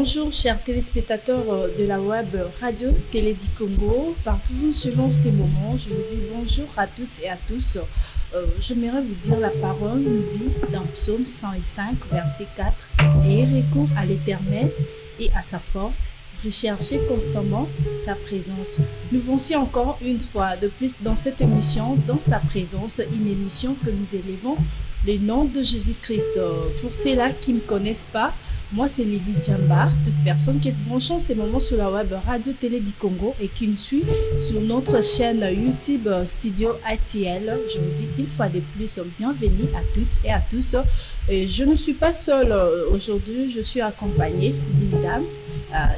Bonjour chers téléspectateurs de la web radio Télé du Congo. Partout où nous suivons ces moments, je vous dis bonjour à toutes et à tous. J'aimerais vous dire la parole nous dit dans Psaume 105, verset 4. Ayez recours à l'Éternel et à sa force. Recherchez constamment sa présence. Nous voici encore une fois de plus dans cette émission, dans sa présence, une émission que nous élevons le nom de Jésus-Christ. Pour ceux-là qui ne me connaissent pas, moi c'est Lydie Djamba, toute personne qui est branchée en ces moments sur la web Radio Télé du Congo et qui nous suit sur notre chaîne YouTube Studio ITL. Je vous dis une fois de plus, bienvenue à toutes et à tous. Et je ne suis pas seule aujourd'hui, je suis accompagnée d'une dame,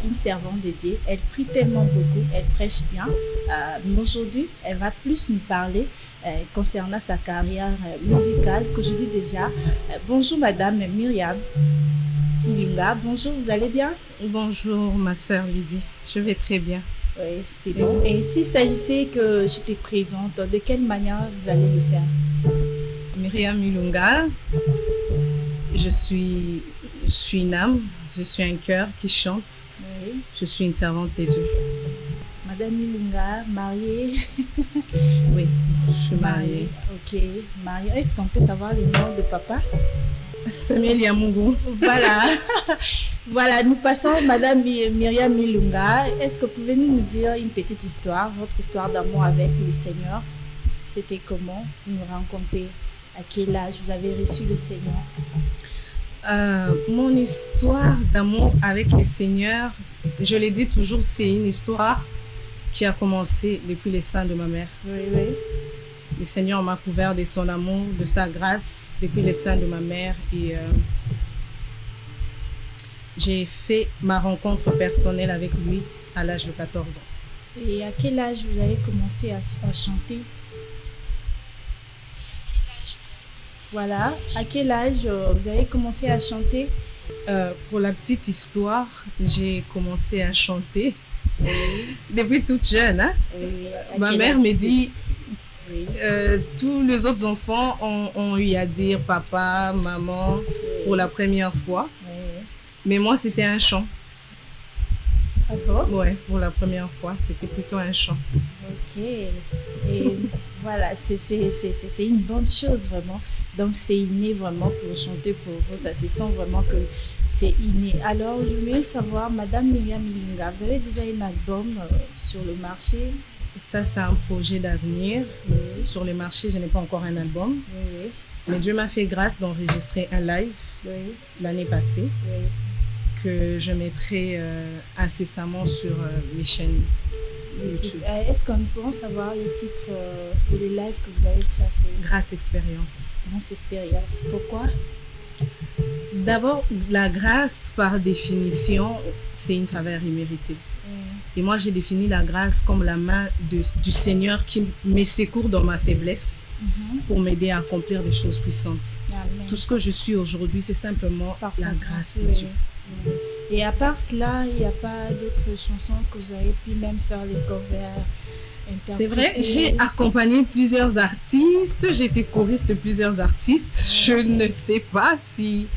une servante de Dieu. Elle prie tellement beaucoup, elle prêche bien. Mais aujourd'hui, elle va plus nous parler concernant sa carrière musicale que je dis déjà. Bonjour Madame Myriam Milunga, bonjour, vous allez bien? Bonjour ma sœur Lydie, je vais très bien. Oui, c'est bon. Et s'il s'agissait que je te présente, de quelle manière vous allez le faire? Myriam Milunga, je suis une âme, je suis un cœur qui chante. Oui. Je suis une servante de Dieu. Madame Milunga, mariée? Oui, je suis mariée. Ok, mariée. Est-ce qu'on peut savoir le nom de papa? Samuel Yamungu. Voilà. Voilà, nous passons Madame Myriam Milunga. Est-ce que vous pouvez nous dire une petite histoire, votre histoire d'amour avec le Seigneur? C'était comment? Vous nous rencontrez? À quel âge vous avez reçu le Seigneur? Mon histoire d'amour avec le Seigneur, je l'ai dit toujours, c'est une histoire qui a commencé depuis les seins de ma mère. Oui, oui. Le Seigneur m'a couvert de son amour, de sa grâce depuis les seins de ma mère et j'ai fait ma rencontre personnelle avec lui à l'âge de 14 ans. Et à quel âge vous avez commencé à chanter? Voilà, à quel âge vous avez commencé à chanter? Pour la petite histoire, j'ai commencé à chanter depuis toute jeune. Hein? Ma mère me dit... Oui. Tous les autres enfants ont eu à dire papa, maman pour la première fois. Oui. Mais moi, c'était un chant. Ah bon? Ouais, pour la première fois, c'était plutôt un chant. Ok. Et voilà, c'est une bonne chose vraiment. Donc, c'est inné vraiment pour chanter pour vous. Ça se sent vraiment que c'est inné. Alors, je voulais savoir, Madame Myriam Milunga, vous avez déjà un album sur le marché? Ça, c'est un projet d'avenir. Oui. Sur le marché, je n'ai pas encore un album. Oui. Mais Dieu m'a fait grâce d'enregistrer un live l'année passée que je mettrai incessamment sur mes chaînes YouTube. Est-ce qu'on peut savoir le titre de le live que vous avez déjà fait? Grâce Expérience. Grâce Expérience. Pourquoi? D'abord, la grâce, par définition, c'est une faveur imméritée. Et moi, j'ai défini la grâce comme la main du Seigneur qui me secourt dans ma faiblesse pour m'aider à accomplir des choses puissantes. Amen. Tout ce que je suis aujourd'hui, c'est simplement par la grâce de Dieu. Et à part cela, il n'y a pas d'autres chansons que vous avez pu même faire les covers? C'est vrai, j'ai accompagné plusieurs artistes, j'ai été choriste de plusieurs artistes. Je ne sais pas si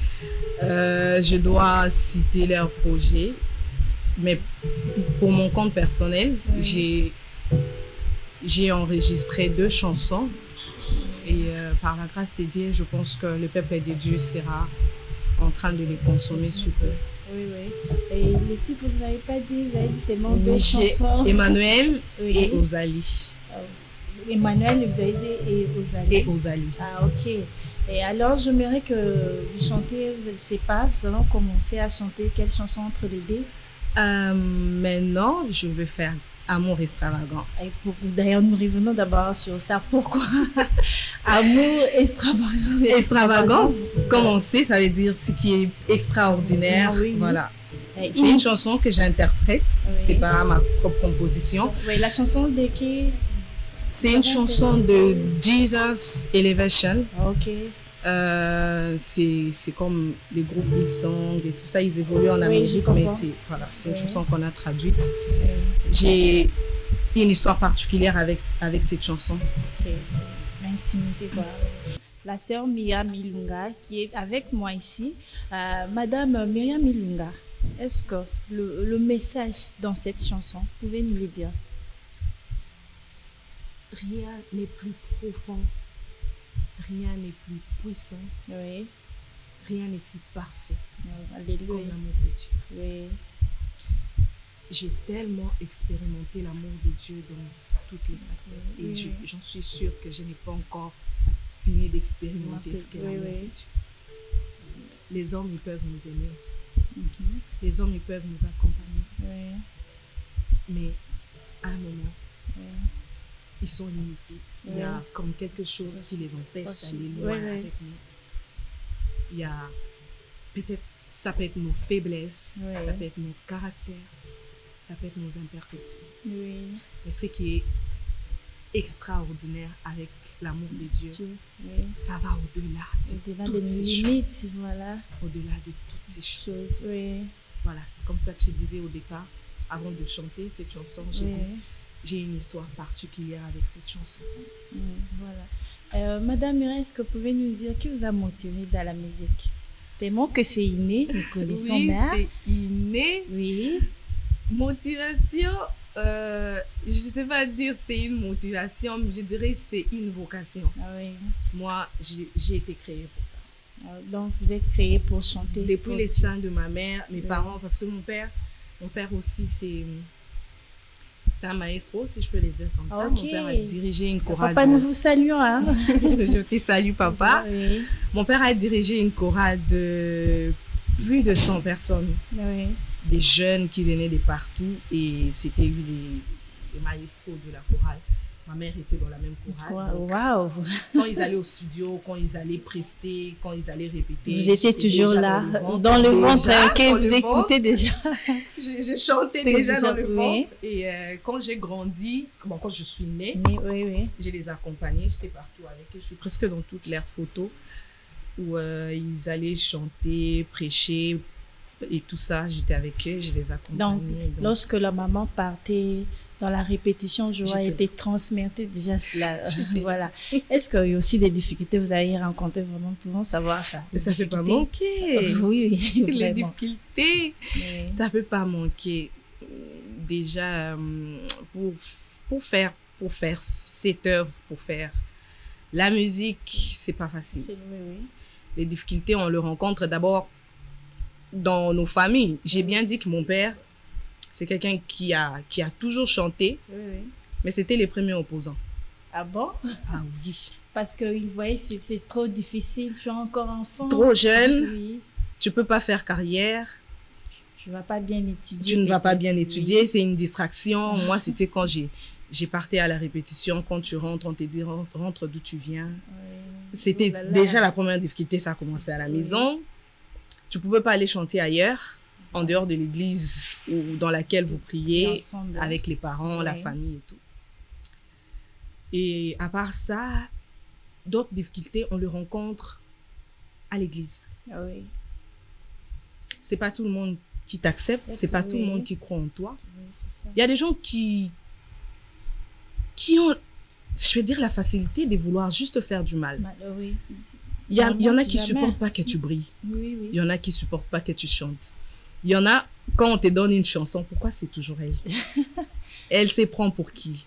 je dois citer leurs projets. Mais pour mon compte personnel, j'ai enregistré 2 chansons et par la grâce de Dieu, je pense que le peuple de Dieu sera en train de les consommer sous peu. Oui, oui. Et le titre, vous n'avez pas dit, vous avez dit seulement 2 chansons. Emmanuel et Ozali. Emmanuel, vous avez dit et Ozali. Et Ozali. Ah, ok. Et alors, j'aimerais que vous chantez, je ne sais pas, nous allons commencer à chanter quelle chanson entre les deux? Maintenant, je vais faire Amour extravagant. D'ailleurs, nous revenons d'abord sur ça. Pourquoi Amour extravagant? Extravagance, comme on sait, ça veut dire ce qui est extraordinaire. Oui, voilà. C'est une chanson que j'interprète. C'est pas ma propre composition. Oui, la chanson de qui? C'est une chanson de Jesus Elevation. Ok. C'est comme des groupes Hillsong et tout ça, ils évoluent en Amérique, mais c'est une chanson qu'on a traduite. J'ai une histoire particulière avec cette chanson. Ok, l'intimité, voilà. La sœur Myriam Milunga qui est avec moi ici. Madame Myriam Milunga, est-ce que le message dans cette chanson, pouvez nous le dire? Rien n'est plus profond, rien n'est plus puissant, Oui. rien n'est si parfait Alléluia. comme l'amour de Dieu. Oui. J'ai tellement expérimenté l'amour de Dieu dans toutes les facettes. Et j'en suis sûre que je n'ai pas encore fini d'expérimenter ce qu'est l'amour de Dieu. Les hommes, ils peuvent nous aimer. Les hommes, ils peuvent nous accompagner. Mais à un moment, ils sont limités. Il y a comme quelque chose qui les empêche d'aller loin avec nous. Il y a peut-être, ça peut être nos faiblesses, ça peut être notre caractère, ça peut être nos imperfections. Mais ce qui est extraordinaire avec l'amour de Dieu, ça va au-delà de toutes ces choses. Voilà. Au-delà de toutes ces choses. Oui. Voilà, c'est comme ça que je disais au départ, avant de chanter cette chanson, j'ai une histoire particulière avec cette chanson. Voilà. Madame Mireille, est-ce que vous pouvez nous dire qui vous a motivé dans la musique? Tellement que c'est inné, nous connaissons bien. Oui, c'est inné. Oui. Motivation, je ne sais pas dire c'est une motivation, mais je dirais c'est une vocation. Moi, j'ai été créée pour ça. Donc, vous êtes créée pour chanter. Depuis les seins de ma mère, mes parents, parce que mon père aussi, c'est un maestro, si je peux le dire comme ça. Mon père a dirigé une chorale. Papa, nous vous saluons. Hein? Je te salue, papa. Mon père a dirigé une chorale de plus de 100 personnes. Des jeunes qui venaient de partout. Et c'était lui les maestros de la chorale. Ma mère était dans la même chorale. Waouh! Quand ils allaient au studio, quand ils allaient prester, quand ils allaient répéter. Vous étiez toujours là, dans le ventre, vous écoutez déjà. Je chantais déjà dans le ventre. Et quand j'ai grandi, quand je suis née, je les accompagnais, j'étais partout avec eux. Je suis presque dans toutes leurs photos où ils allaient chanter, prêcher et tout ça. J'étais avec eux, je les accompagnais. Donc, lorsque la maman partait dans la répétition, je vois, a été transmise déjà cela. Voilà. Est-ce qu'il y a aussi des difficultés que vous avez rencontrées vraiment? Pouvons savoir ça. Ça ne peut pas manquer. Oui. Les difficultés, ça ne peut pas manquer. Déjà, pour faire cette œuvre, pour faire la musique, c'est pas facile. Les difficultés, on le rencontre d'abord dans nos familles. J'ai bien dit que mon père, c'est quelqu'un qui a toujours chanté, mais c'était les premiers opposants. Ah bon? Ah oui. Parce qu'ils voyaient que c'est trop difficile, tu es encore enfant. Trop jeune, tu ne peux pas faire carrière. Tu ne vas pas bien étudier. Tu ne vas pas bien étudier, c'est une distraction. Moi, c'était quand j'ai parté à la répétition, quand tu rentres, on te dit rentre d'où tu viens. C'était déjà la première difficulté, ça a commencé à la maison. Tu ne pouvais pas aller chanter ailleurs, en dehors de l'église dans laquelle vous priez, avec les parents, la famille et tout. Et à part ça, d'autres difficultés, on les rencontre à l'église. C'est pas tout le monde qui t'accepte, c'est pas tout le monde qui croit en toi. Il y a des gens qui ont, je veux dire, la facilité de vouloir juste faire du mal. Il y en a qui ne supportent pas que tu brilles. Il y en a qui ne supportent pas que tu chantes. Il y en a, quand on te donne une chanson, pourquoi c'est toujours elle? Elle se prend pour qui?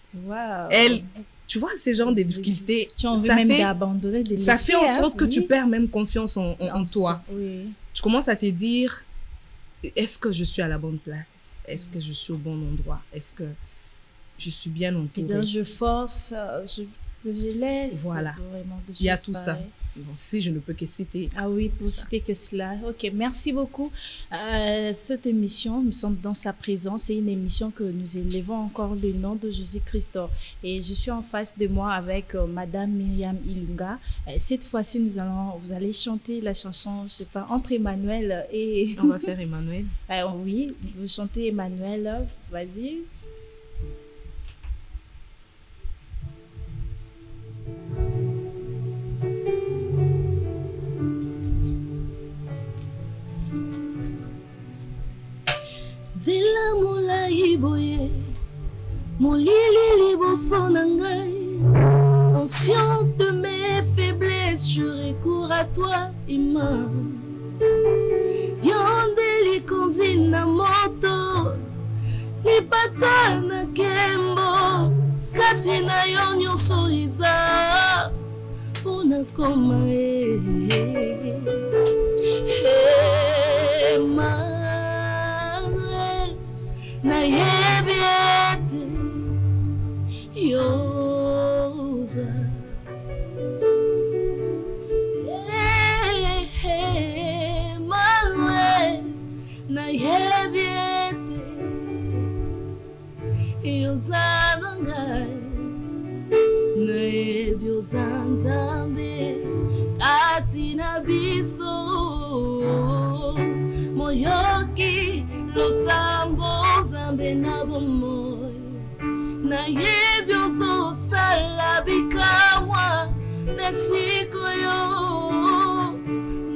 Elle, tu vois, ces genres de difficultés, ça fait en sorte que tu perds même confiance en toi. Tu commences à te dire, est-ce que je suis à la bonne place? Est-ce que je suis au bon endroit? Est-ce que je suis bien entourée? Je force, je laisse. Voilà, il y a tout ça. Bon, si je ne peux que citer. Ah oui, pour citer que cela. Ok, merci beaucoup. Cette émission, nous sommes dans sa présence. C'est une émission que nous élevons encore le nom de Jésus-Christ. Et je suis en face de moi avec Madame Myriam Ilunga. Cette fois-ci, vous allez chanter la chanson, je sais pas, entre Emmanuel et... On va faire Emmanuel. Oui, vous chantez Emmanuel. Vas-y. Zela molai boye, molili liboso na ngai. Conscient de mes faiblesses, je recours à toi, Emma. Yandeli konzina kati na yo nyonso eza mpona koma Emmanuel nayebi ete yoza Emmanuel nayebi ete yoza na ngai nayebi yoza Nzambe kati na biso moyoki losambo Nzambe na bomoi nayebi ozosala bikamwa na sikoyo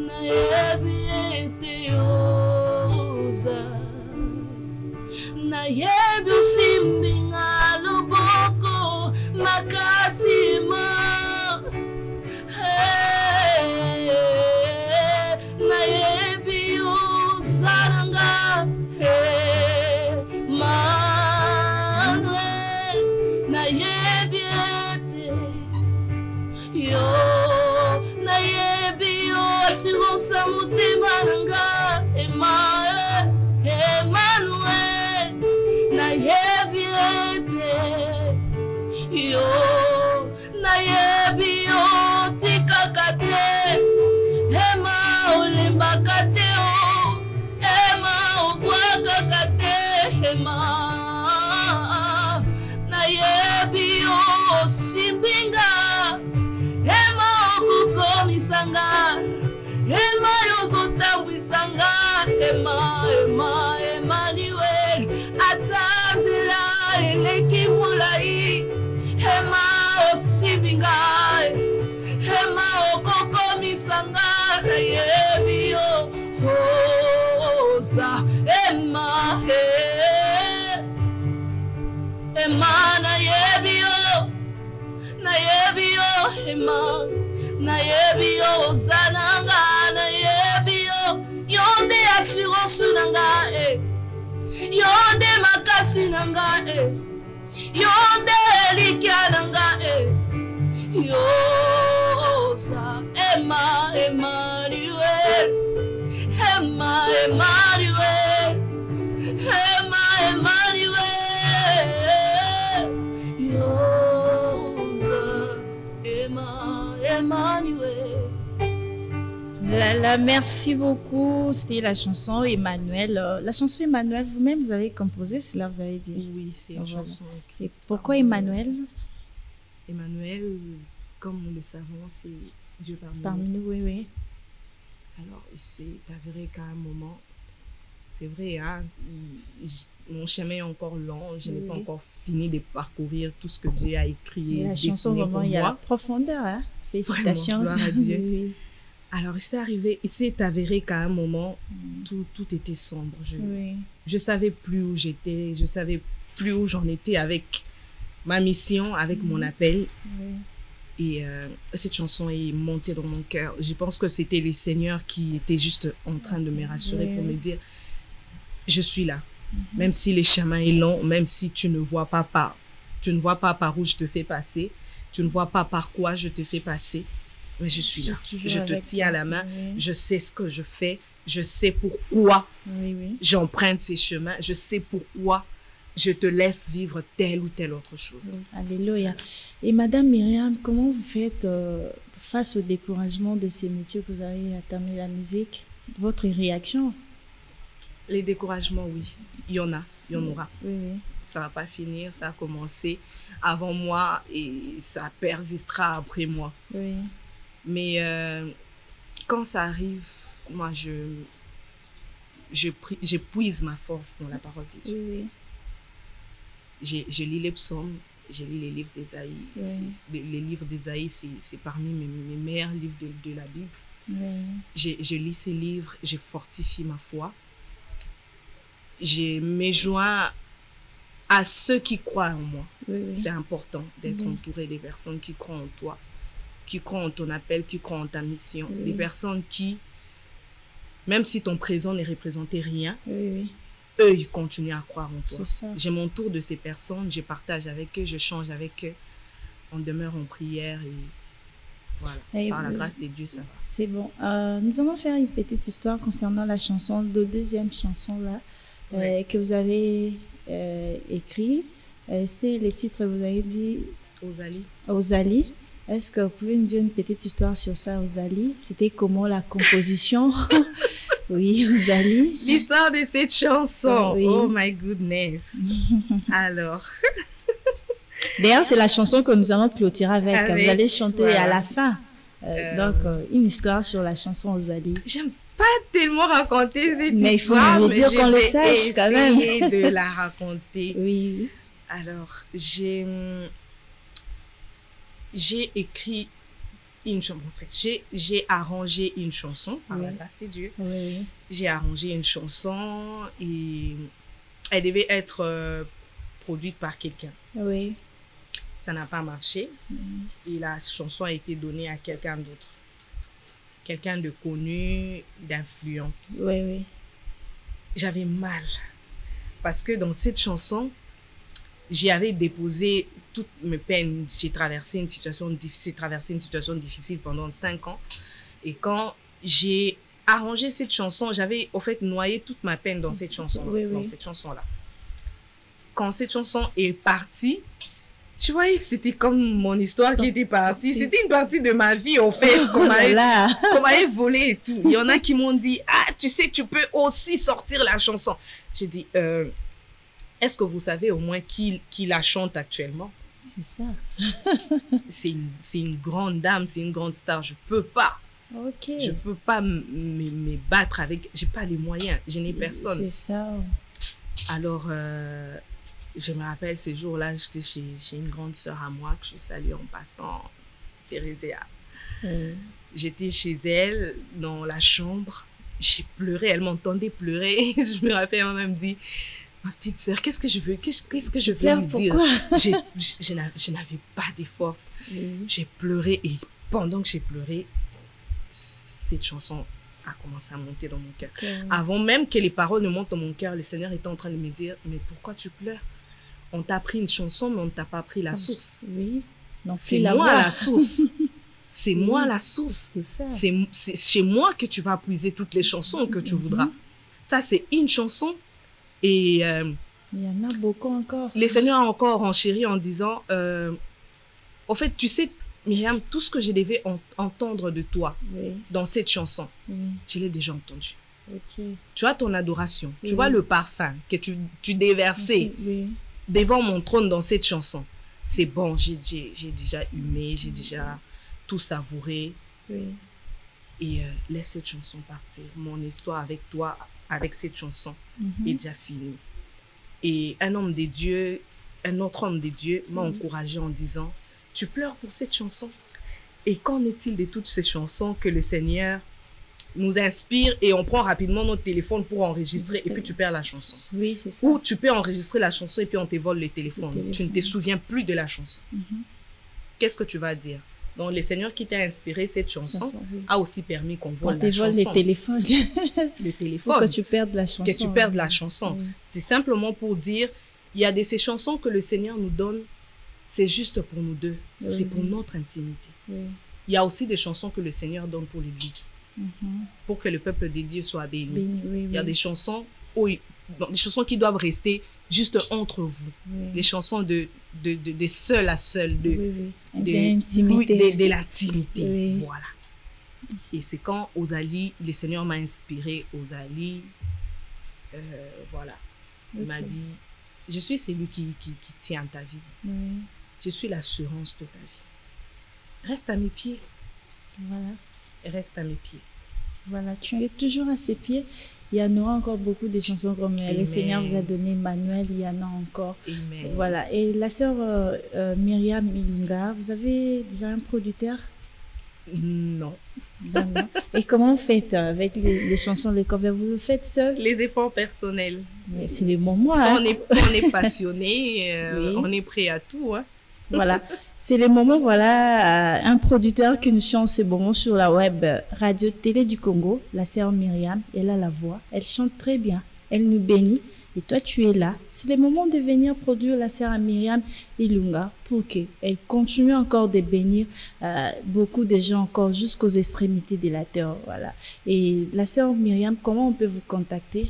nayebi ete yoza nayebi osimbinga loboko makasima nayebi osalanga Emmanuel nayebi ete yo nayebi yo assurance motema nanga Emmanuel nayebi ete yo nayebi yo tikaka te Emma olembaka te Emma obwakaka te Emma nayebi yo osimbinga Emma okukomisanga Emma yozotambwisanga Emmanuel atanzela eleki molai Emma osimbinga Emma okokomisanga nayebi yo oza Emma nayebi yo Emma nayebi yo ozananga nayebi yo yonde assurance nanga yonde makasi nanga yonde elikya nanga yoza Emmanuel Emmanuel. Merci beaucoup. C'était la chanson Emmanuel. La chanson Emmanuel, vous-même, vous avez composé cela, vous avez dit. Oui, c'est une chanson. Et pourquoi Emmanuel? Emmanuel, comme nous le savons, c'est Dieu parmi nous. Oui, oui. Alors, il s'est avéré qu'à un moment, c'est vrai, hein, mon chemin est encore long, je n'ai pas encore fini de parcourir tout ce que Dieu a écrit. Et la chanson, vraiment, il y a la profondeur. Hein? Félicitations. Vraiment, gloire à Dieu. Oui. Alors, il s'est avéré qu'à un moment, tout était sombre. Je savais plus où j'étais, je savais plus où j'en étais avec ma mission, avec mon appel. Et cette chanson est montée dans mon cœur. Je pense que c'était le Seigneur qui était juste en train de me rassurer pour me dire, je suis là. Même si le chemin est long, même si tu ne vois pas par où je te fais passer, tu ne vois pas par quoi je te fais passer, mais je suis là. Je te tiens à la main, je sais ce que je fais, je sais pourquoi j'emprunte ces chemins, je sais pourquoi je te laisse vivre telle ou telle autre chose. Alléluia. Et Madame Myriam, comment vous faites face au découragement de ces métiers que vous avez entamé la musique? Votre réaction? Les découragements, oui. Il y en aura. Ça ne va pas finir, ça a commencé avant moi et ça persistera après moi. Mais quand ça arrive, moi, j'épuise ma force dans la parole de Dieu. Je lis les psaumes, je lis les livres d'Ésaïe. Les livres d'Ésaïe, c'est parmi mes meilleurs livres de la Bible. Je lis ces livres, je fortifie ma foi. Je me joins à ceux qui croient en moi. C'est important d'être entouré des personnes qui croient en toi, qui croient en ton appel, qui croient en ta mission. Des personnes qui, même si ton présent ne représentait rien, eux, ils continuent à croire en toi. C'est ça. J'ai mon tour de ces personnes, je partage avec eux, je change avec eux. On demeure en prière et voilà. Et par la grâce de Dieu, ça va. C'est bon. Nous allons faire une petite histoire concernant la chanson, la deuxième chanson là, que vous avez écrit. C'était les titres, vous avez dit Ozali. Est-ce que vous pouvez nous dire une petite histoire sur ça, Ozali? C'était comment la composition? Oui, Ozali. L'histoire de cette chanson. Oui. Oh my goodness. Alors. D'ailleurs, c'est la chanson que nous allons clôturer avec. Vous allez chanter à la fin. Donc, une histoire sur la chanson Ozali. J'aime pas tellement raconter cette mais histoire, mais il faut dire qu'on le sache quand même. Essayer de la raconter. Oui. Alors, j'ai écrit une chanson. En fait, j'ai arrangé une chanson par la grâce de Dieu. Oui. J'ai arrangé une chanson et elle devait être produite par quelqu'un. Oui. Ça n'a pas marché et la chanson a été donnée à quelqu'un d'autre. Quelqu'un de connu, d'influent. Oui, oui. J'avais mal parce que dans cette chanson, j'y avais déposé toutes mes peines. J'ai traversé une situation difficile pendant 5 ans. Et quand j'ai arrangé cette chanson, j'avais au fait noyé toute ma peine dans cette chanson-là. Oui, oui. Dans cette chanson-là. Quand cette chanson est partie, tu voyais que c'était comme mon histoire qui était partie. C'était une partie de ma vie, au fait, qu'on m'avait volé et tout. Il y en a qui m'ont dit, ah, tu sais, tu peux aussi sortir la chanson. J'ai dit, est-ce que vous savez au moins qui la chante actuellement? C'est ça. C'est une grande dame, c'est une grande star. Je peux pas. Ok. Je peux pas me battre avec. J'ai pas les moyens. Je n'ai personne. C'est ça. Alors, je me rappelle ce jour-là, j'étais chez une grande sœur à moi que je salue en passant, Thérésia. J'étais chez elle dans la chambre. J'ai pleuré. Elle m'entendait pleurer. Je me rappelle, elle m'a même dit, ma petite sœur, qu'est-ce que je veux lui dire? Je n'avais pas de force. J'ai pleuré et pendant que j'ai pleuré, cette chanson a commencé à monter dans mon cœur. Avant même que les paroles ne montent dans mon cœur, le Seigneur était en train de me dire, mais pourquoi tu pleures? On t'a appris une chanson, mais on ne t'a pas appris la source. Oui. C'est moi la source. C'est moi la source. C'est ça. C'est chez moi que tu vas puiser toutes les chansons que tu voudras. Ça, c'est une chanson. Et il y en a beaucoup encore. Le Seigneur a encore enchéri en disant, au fait, tu sais, Myriam, tout ce que je devais entendre de toi dans cette chanson, je l'ai déjà entendu. Tu as ton adoration, tu vois le parfum que tu déversais devant mon trône dans cette chanson. C'est bon, j'ai déjà humé, j'ai déjà tout savouré. Et laisse cette chanson partir. Mon histoire avec toi, avec cette chanson, est déjà finie. Et un autre homme de Dieu m'a encouragé en disant, tu pleures pour cette chanson. Et qu'en est-il de toutes ces chansons que le Seigneur nous inspire et on prend rapidement notre téléphone pour enregistrer et puis tu perds la chanson. Oui, c'est ça. Ou tu peux enregistrer la chanson et puis on te vole le téléphone. Tu ne te souviens plus de la chanson. Qu'est-ce que tu vas dire? Donc, le Seigneur qui t'a inspiré cette chanson a aussi permis qu'on vole la chanson. Le téléphone. Le téléphone. Pour que tu perdes la chanson. Que tu perdes la chanson. C'est simplement pour dire, il y a ces chansons que le Seigneur nous donne, c'est juste pour nous deux. C'est pour notre intimité. Il y a aussi des chansons que le Seigneur donne pour l'Église. Pour que le peuple de Dieu soit béni. Il y a des chansons, des chansons qui doivent rester juste entre vous. Les chansons de seul à seul, de l'intimité. Voilà. Et c'est quand Ozali, le Seigneur m'a inspiré, Ozali, voilà. Il m'a dit, je suis celui qui tient ta vie. Je suis l'assurance de ta vie. Reste à mes pieds. Voilà. Reste à mes pieds. Voilà, tu es toujours à ses pieds. Il y en aura encore beaucoup de chansons comme le Seigneur vous a donné Manuel, il y en a encore. Amen. Voilà. Et la sœur Myriam Ilunga, vous avez déjà un producteur? Non. Non. Et comment vous faites avec les chansons, les covers? Vous le faites seul? Les efforts personnels. Mais c'est les moments. Hein? On est passionné, on est prêt à tout. Hein? Voilà, c'est les moments, voilà, un producteur que nous sommes en ce moment sur la web radio télé du Congo, la sœur Myriam, elle a la voix, elle chante très bien, elle nous bénit et toi tu es là. C'est le moment de venir produire la sœur Myriam Ilunga pour qu'elle continue encore de bénir beaucoup de gens encore jusqu'aux extrémités de la terre. Voilà. Et la sœur Myriam, comment on peut vous contacter?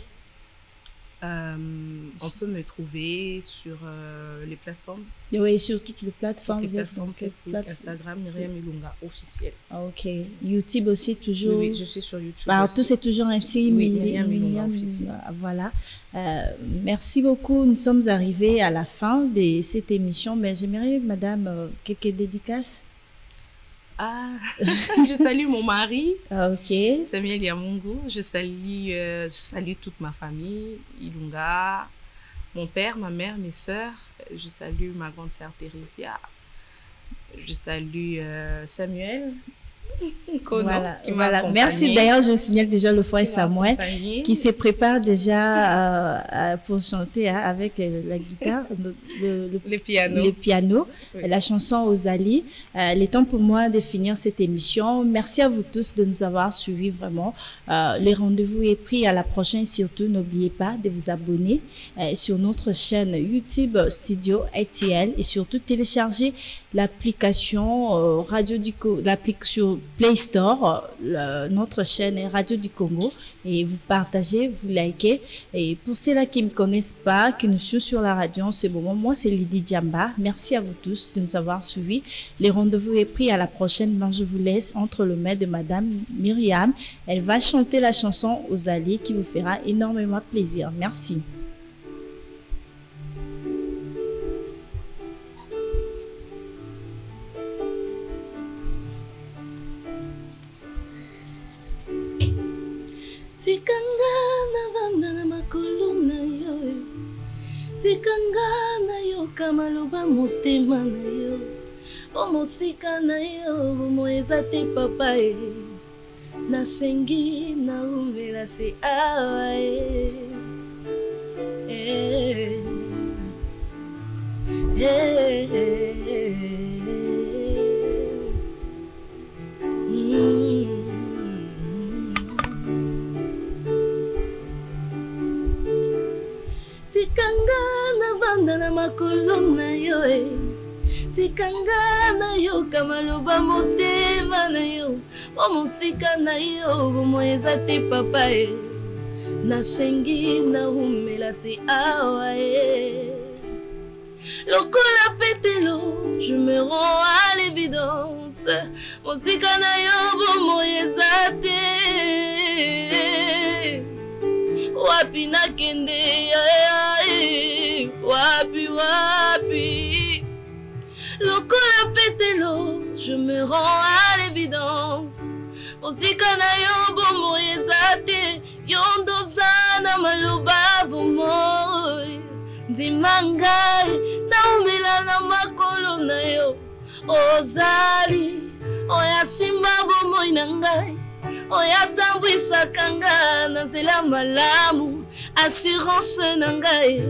On peut me trouver sur les plateformes. Oui, sur toutes les plateformes. Facebook, Instagram, Myriam Ilunga officiel. Ok. YouTube aussi, toujours. Oui, je suis sur YouTube. Partout, c'est toujours ainsi. Oui, Myriam Ilunga officiel. Voilà. Merci beaucoup. Nous sommes arrivés à la fin de cette émission, mais j'aimerais, madame, quelques dédicaces. Je salue mon mari, ok. Samuel Yamungu. Je salue toute ma famille, Ilunga, mon père, ma mère, mes sœurs. Je salue ma grande sœur Thérésia. Je salue Samuel. Voilà. Merci. D'ailleurs, je signale déjà le frère Samuel qui se prépare déjà pour chanter avec la guitare, le piano, oui. La chanson Ozali. Il est temps pour moi de finir cette émission. Merci à vous tous de nous avoir suivis vraiment. Le rendez-vous est pris à la prochaine. Surtout, n'oubliez pas de vous abonner sur notre chaîne YouTube Studio ATL et surtout télécharger l'application Radio du Congo, l'application Play Store, notre chaîne est Radio du Congo, et vous partagez, vous likez. Et pour ceux-là qui ne me connaissent pas, qui nous suivent sur la radio en ce moment, moi c'est Lydie Djamba. Merci à vous tous de nous avoir suivis. Les rendez-vous est pris à la prochaine. Ben, je vous laisse entre les mains de madame Myriam. Elle va chanter la chanson Ozali qui vous fera énormément plaisir. Merci. Tikanga na vanda na makolo na yo, tikanga na yo kamaloba motema na yo, omosika na yo moeza te papa e, nasengi na umela se awa Tikanga na vanda na makolo na yo tikanga na yo kamaloba motema na yo, omosika na yo moeza te papa e, nasengi na umela se awa lokola petelo, je me rends à l'évidence, mosika na yo moeza te wapi nakende wapi lokola petelo, je me rends à l'évidence, mosika na yo bomo ezate yondoza na maloba bomo ndimangai na umela na makolo na yo ozali oya simba bomo inangai oya tambwisaka nga na nzela malamu assurance na ngai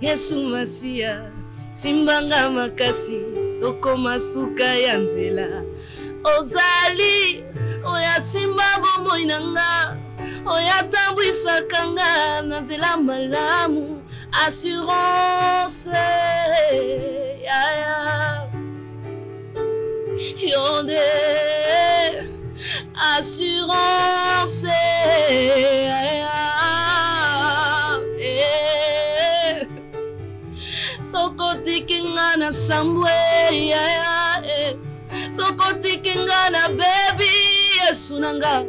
Yesu Masia simbanga makasi tokoma suka ya nzela ozali oya simba bomoi na nga oya tambwisaka nga na nzela malamu assurance yonde assurance soko tikinga na sambwe soko tikinga na baby Yesu nanga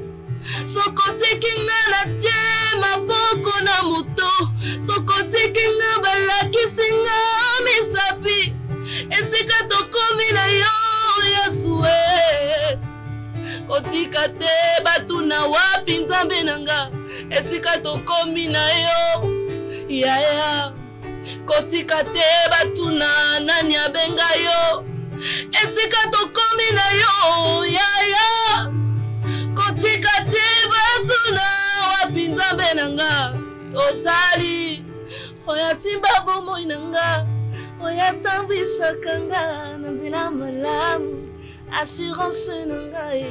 soko tikinga na jema boko na muto soko tikinga balakisinga misapi esika tokomi na yo Yesu kotika te batuna wapi nzambe nanga esika tokomi na yo kotika te batuna nani abenga yo esika tokomi na yo kotika te batuna wapi nzambe nanga ozali oya simba bomoi nanga oya tambwisaka nga na nzela malamu assurance na ngai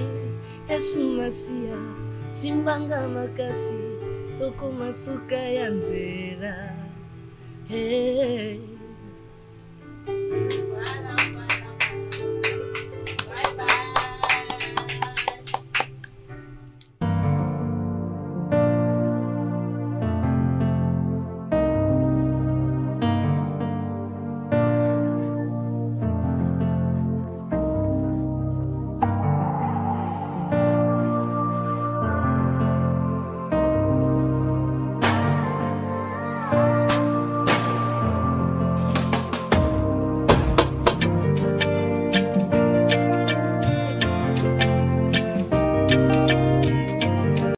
Yesu Masia simbanga makasi tokoma suka ya nzela. Hey.